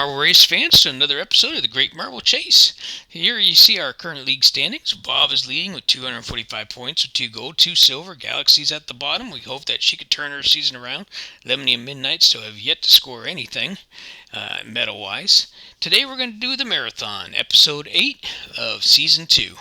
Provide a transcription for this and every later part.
Marble Race fans, to another episode of the Great Marble Chase. Here you see our current league standings. Bob is leading with 245 points with 2 gold, 2 silver. Galaxy's at the bottom. We hope that she could turn her season around. Lemony and Midnight still have yet to score anything medal-wise. Today we're going to do the marathon, episode 8 of season 2.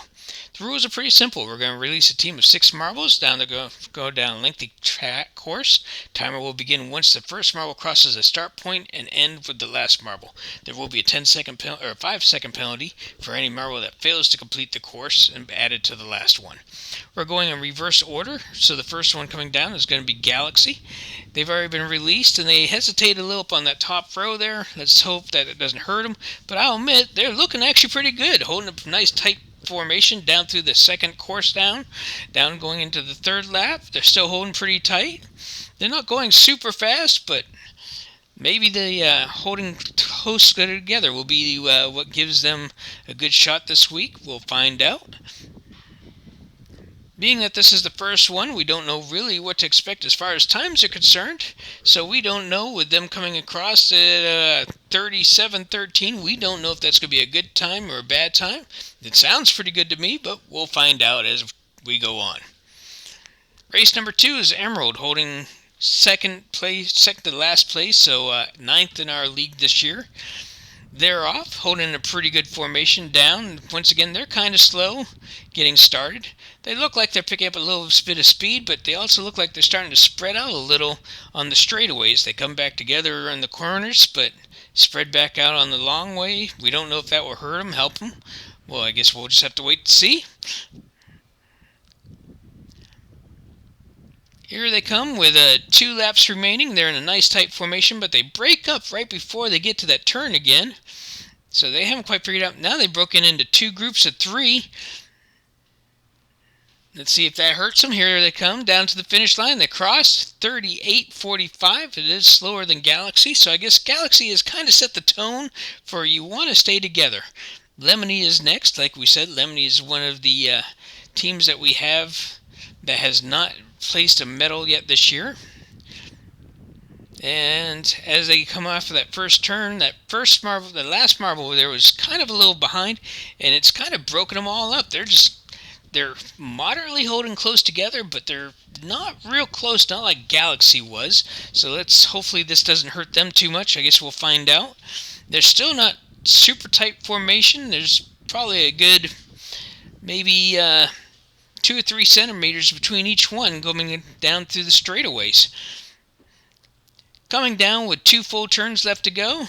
The rules are pretty simple. We're going to release a team of 6 marbles down to go down a lengthy track course. Timer will begin once the first marble crosses the start point and end with the last marble. There will be a 10-second or 5-second penalty for any marble that fails to complete the course and added to the last one. We're going in reverse order, so the first one coming down is going to be Galaxy. They've already been released, and they hesitate a little up on that top row there. Let's hope that it doesn't hurt them. But I'll admit, they're looking actually pretty good, holding a nice tight formation down through the second course down going into the third lap. They're still holding pretty tight. They're not going super fast, but maybe the holding close together will be what gives them a good shot this week. We'll find out. Being that this is the first one, we don't know really what to expect as far as times are concerned. So we don't know, with them coming across at 37:13, we don't know if that's going to be a good time or a bad time. It sounds pretty good to me, but we'll find out as we go on. Race number 2 is Emerald, holding second to last place, so 9th in our league this year. They're off, holding a pretty good formation down. Once again, they're kind of slow getting started. They look like they're picking up a little bit of speed, but they also look like they're starting to spread out a little on the straightaways. They come back together in the corners, but spread back out on the long way. We don't know if that will hurt them, help them. Well, I guess we'll just have to wait to see. Here they come with 2 laps remaining. They're in a nice tight formation, but they break up right before they get to that turn again. So they haven't quite figured out. Now they've broken into 2 groups of 3. Let's see if that hurts them. Here they come down to the finish line. They cross 38:45. It is slower than Galaxy, so I guess Galaxy has kind of set the tone for you want to stay together. Lemony is next. Like we said, Lemony is one of the teams that we have that has not placed a medal yet this year. And as they come off of that first turn, that first marble, the last marble there was kind of a little behind, and it's kind of broken them all up. They're moderately holding close together, but they're not real close, not like Galaxy was. So hopefully this doesn't hurt them too much. I guess we'll find out. They're still not super tight formation. There's probably a good maybe 2 or 3 centimeters between each one going down through the straightaways. Coming down with 2 full turns left to go.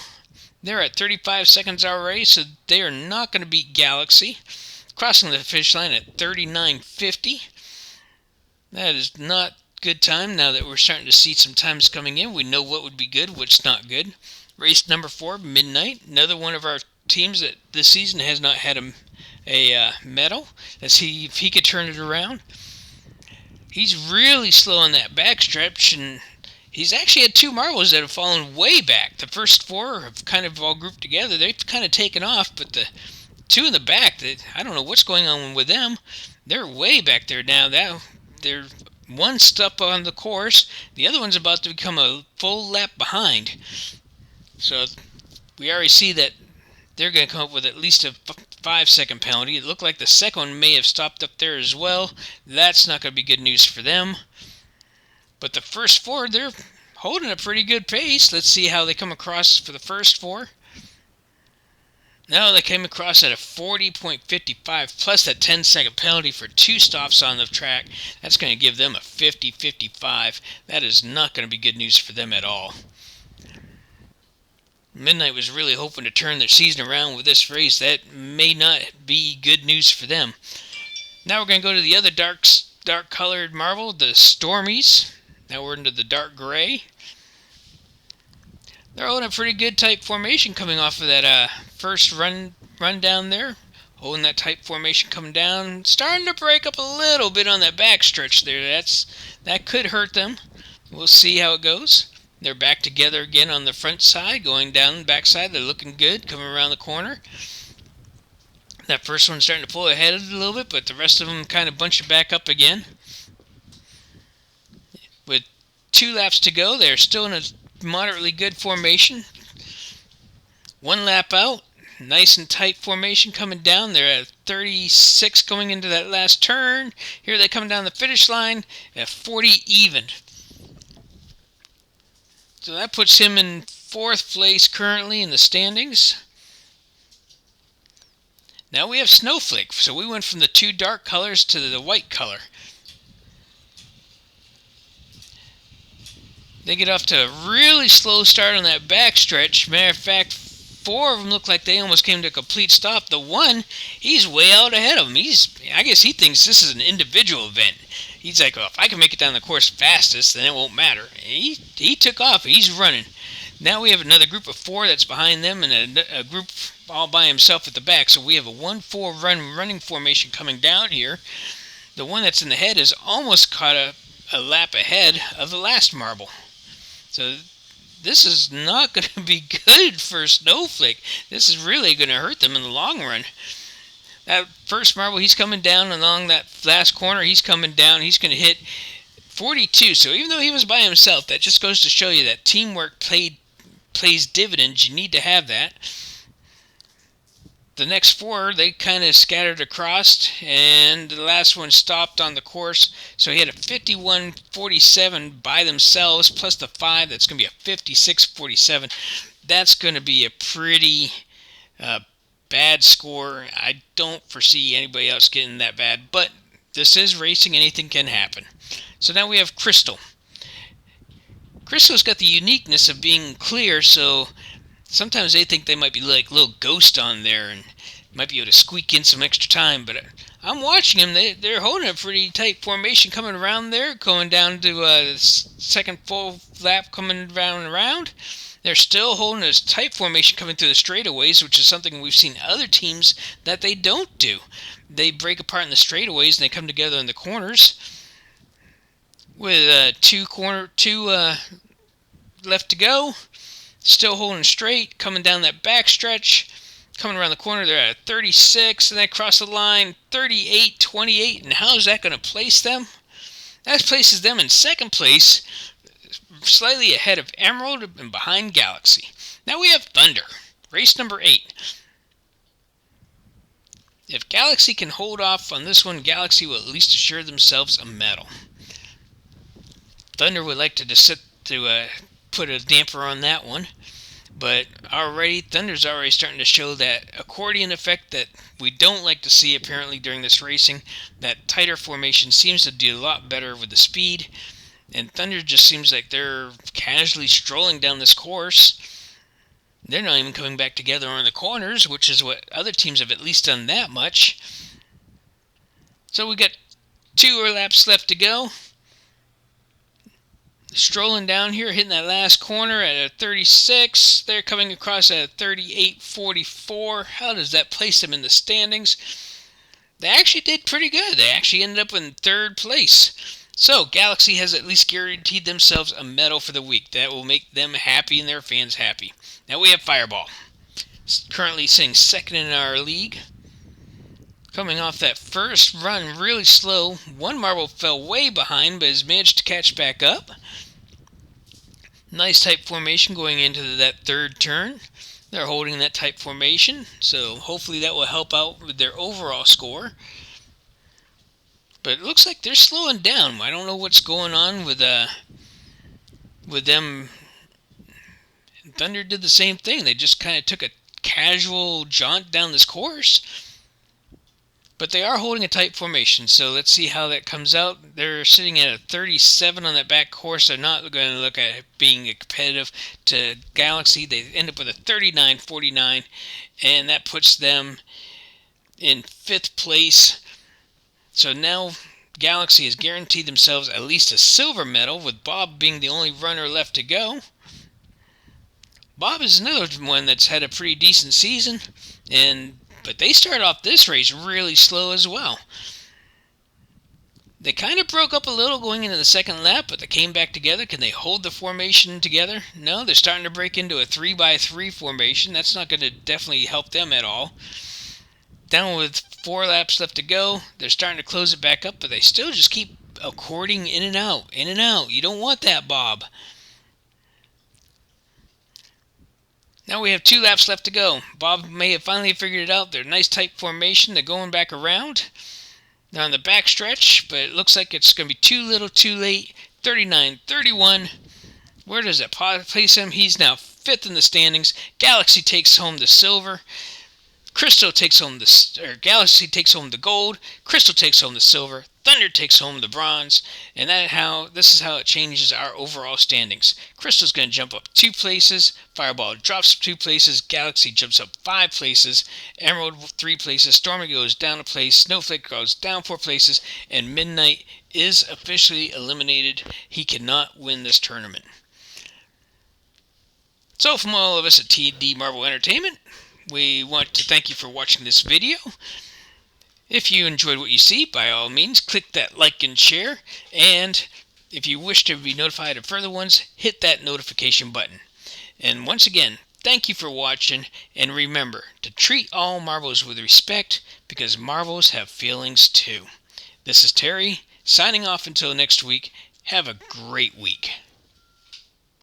They're at 35 seconds already, so they are not going to beat Galaxy. Crossing the finish line at 39:50. That is not good time. Now that we're starting to see some times coming in, we know what would be good, what's not good. Race number 4, Midnight. Another one of our teams that this season has not had a medal. Let's see if he could turn it around. He's really slow on that backstretch, and he's actually had 2 marbles that have fallen way back. The first 4 have kind of all grouped together. They've kind of taken off, but the 2 in the back, I don't know what's going on with them. They're way back there now. They're one step on the course. The other one's about to become a full lap behind. So we already see that they're going to come up with at least a 5-second penalty. It looked like the second one may have stopped up there as well. That's not going to be good news for them. But the first 4, they're holding a pretty good pace. Let's see how they come across for the first 4. No, they came across at a 40.55 plus that 10-second penalty for 2 stops on the track. That's going to give them a 50.55. That is not going to be good news for them at all. Midnight was really hoping to turn their season around with this race. That may not be good news for them. Now we're going to go to the other dark colored marble, the Stormies. Now we're into the dark gray. They're holding a pretty good tight formation coming off of that first run down there. Holding that tight formation coming down. Starting to break up a little bit on that backstretch there. That could hurt them. We'll see how it goes. They're back together again on the front side, going down the back side. They're looking good, coming around the corner. That first one's starting to pull ahead a little bit, but the rest of them kind of bunch it back up again. With 2 laps to go, they're still in a moderately good formation. 1 lap out, nice and tight formation coming down. They're at 36 going into that last turn. Here they come down the finish line at 40 even. So that puts him in 4th place currently in the standings. Now we have Snowflake. So we went from the 2 dark colors to the white color. They get off to a really slow start on that backstretch. Matter of fact, 4 of them look like they almost came to a complete stop. The one, he's way out ahead of them. I guess he thinks this is an individual event. He's like, well, if I can make it down the course fastest, then it won't matter. And he took off. He's running. Now we have another group of 4 that's behind them and a group all by himself at the back. So we have a 1-4 running formation coming down here. The one that's in the head is almost caught a lap ahead of the last marble. So this is not going to be good for Snowflake. This is really going to hurt them in the long run. That first marble, he's coming down along that last corner. He's coming down. He's going to hit 42. So even though he was by himself, that just goes to show you that teamwork plays dividends. You need to have that. The next 4, they kind of scattered across, and the last one stopped on the course. So he had a 51.47 by themselves, plus the 5. That's going to be a 56.47. That's going to be a pretty bad score. I don't foresee anybody else getting that bad, but this is racing. Anything can happen. So now we have Crystal. Crystal's got the uniqueness of being clear, so sometimes they think they might be like a little ghost on there and might be able to squeak in some extra time, but I'm watching them. They're holding a pretty tight formation coming around there, going down to the second full lap coming around. They're still holding a tight formation coming through the straightaways, which is something we've seen other teams that they don't do. They break apart in the straightaways and they come together in the corners. With 2 left to go. Still holding straight, coming down that backstretch, coming around the corner. They're at 36, and they cross the line 38.28. And how is that going to place them? That places them in 2nd place, slightly ahead of Emerald and behind Galaxy. Now we have Thunder, race number 8. If Galaxy can hold off on this one, Galaxy will at least assure themselves a medal. Thunder would like to put a damper on that one. But Thunder's already starting to show that accordion effect that we don't like to see apparently during this racing. That tighter formation seems to do a lot better with the speed. And Thunder just seems like they're casually strolling down this course. They're not even coming back together on the corners, which is what other teams have at least done that much. So we got 2 laps left to go. Strolling down here, hitting that last corner at a 36. They're coming across at a 38.44. How does that place them in the standings? They actually did pretty good. They actually ended up in 3rd place. So Galaxy has at least guaranteed themselves a medal for the week. That will make them happy and their fans happy. Now we have Fireball. Currently sitting 2nd in our league. Coming off that first run really slow. 1 marble fell way behind, but has managed to catch back up. Nice tight formation going into that 3rd turn. They're holding that tight formation, so hopefully that will help out with their overall score. But it looks like they're slowing down. I don't know what's going on with them. Thunder did the same thing. They just kind of took a casual jaunt down this course. But they are holding a tight formation, so let's see how that comes out. They're sitting at a 37 on that back course. They're not going to look at being competitive to Galaxy. They end up with a 39.49, and that puts them in 5th place. So now Galaxy has guaranteed themselves at least a silver medal, with Bob being the only runner left to go. Bob is another one that's had a pretty decent season, but they started off this race really slow as well. They kind of broke up a little going into the 2nd lap, but they came back together. Can they hold the formation together? No, they're starting to break into a 3x3 formation. That's not going to definitely help them at all. Down with 4 laps left to go. They're starting to close it back up, but they still just keep according in and out, in and out. You don't want that, Bob. Now we have 2 laps left to go. Bob may have finally figured it out. They're nice tight formation. They're going back around. They're on the back stretch, but it looks like it's going to be too little too late. 39-31. Where does that place him? He's now 5th in the standings. Galaxy takes home the silver. Crystal takes home Galaxy takes home the gold. Crystal takes home the silver. Thunder takes home the bronze. And this is how it changes our overall standings. Crystal's going to jump up 2 places. Fireball drops 2 places. Galaxy jumps up 5 places. Emerald 3 places. Stormy goes down a place. Snowflake goes down 4 places. And Midnight is officially eliminated. He cannot win this tournament. So from all of us at TD Marvel Entertainment, we want to thank you for watching this video. If you enjoyed what you see, by all means, click that like and share. And if you wish to be notified of further ones, hit that notification button. And once again, thank you for watching. And remember to treat all Marvels with respect, because Marvels have feelings too. This is Terry, signing off until next week. Have a great week.